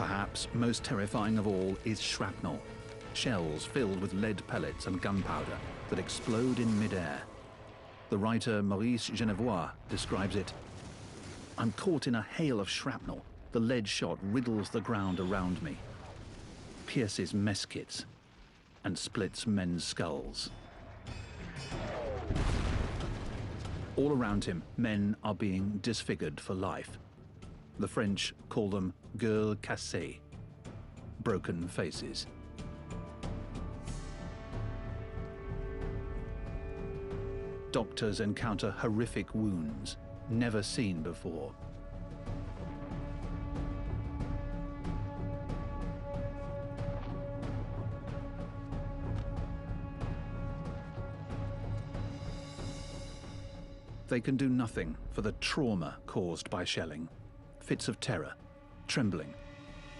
Perhaps most terrifying of all is shrapnel, shells filled with lead pellets and gunpowder that explode in midair. The writer Maurice Genevoix describes it: "I'm caught in a hail of shrapnel. The lead shot riddles the ground around me, pierces mess kits, and splits men's skulls." All around him, men are being disfigured for life. The French call them gueules cassées, broken faces. Doctors encounter horrific wounds never seen before. They can do nothing for the trauma caused by shelling. Fits of terror, trembling,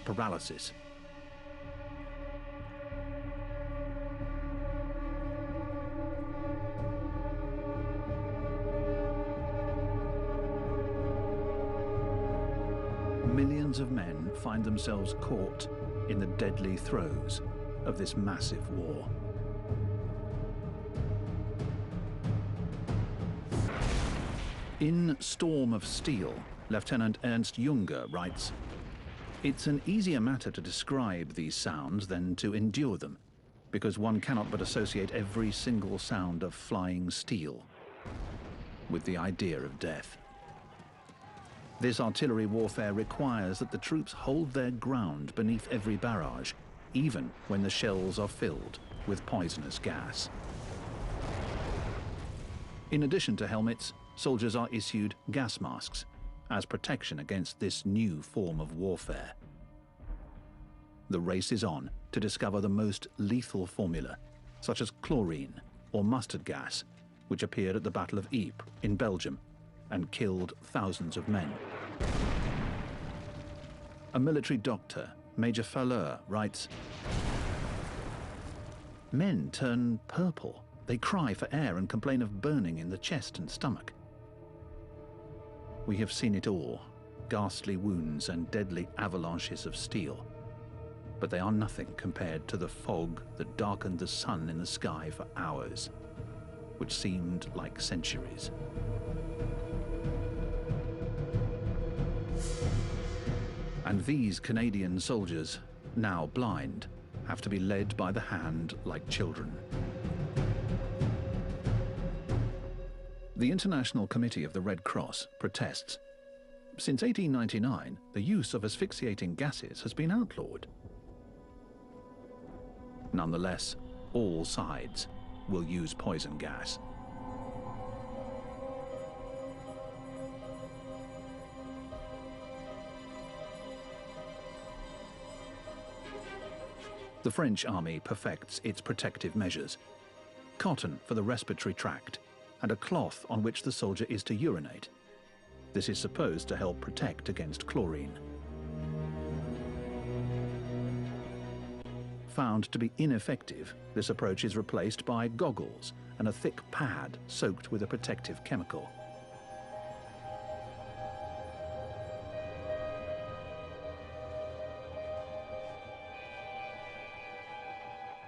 paralysis. Millions of men find themselves caught in the deadly throes of this massive war. In Storm of Steel, Lieutenant Ernst Junger writes, "It's an easier matter to describe these sounds than to endure them, because one cannot but associate every single sound of flying steel with the idea of death. This artillery warfare requires that the troops hold their ground beneath every barrage, even when the shells are filled with poisonous gas." In addition to helmets, soldiers are issued gas masks as protection against this new form of warfare. The race is on to discover the most lethal formula, such as chlorine or mustard gas, which appeared at the Battle of Ypres in Belgium and killed thousands of men. A military doctor, Major Falleur, writes, "Men turn purple. They cry for air and complain of burning in the chest and stomach. We have seen it all, ghastly wounds and deadly avalanches of steel. But they are nothing compared to the fog that darkened the sun in the sky for hours, which seemed like centuries." And these Canadian soldiers, now blind, have to be led by the hand like children. The International Committee of the Red Cross protests. Since 1899, the use of asphyxiating gases has been outlawed. Nonetheless, all sides will use poison gas. The French army perfects its protective measures: cotton for the respiratory tract, and a cloth on which the soldier is to urinate. This is supposed to help protect against chlorine. Found to be ineffective, this approach is replaced by goggles and a thick pad soaked with a protective chemical.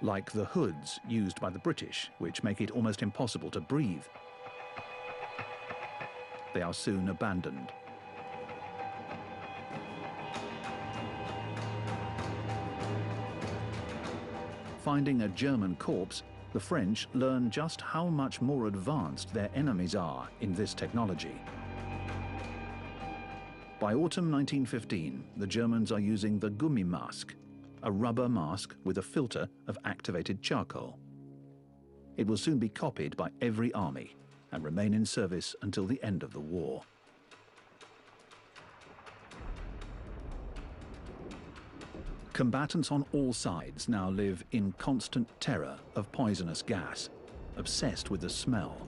Like the hoods used by the British, which make it almost impossible to breathe. They are soon abandoned. Finding a German corpse, the French learn just how much more advanced their enemies are in this technology. By autumn 1915, the Germans are using the Gummimask, a rubber mask with a filter of activated charcoal. It will soon be copied by every army and remain in service until the end of the war. Combatants on all sides now live in constant terror of poisonous gas, obsessed with the smell.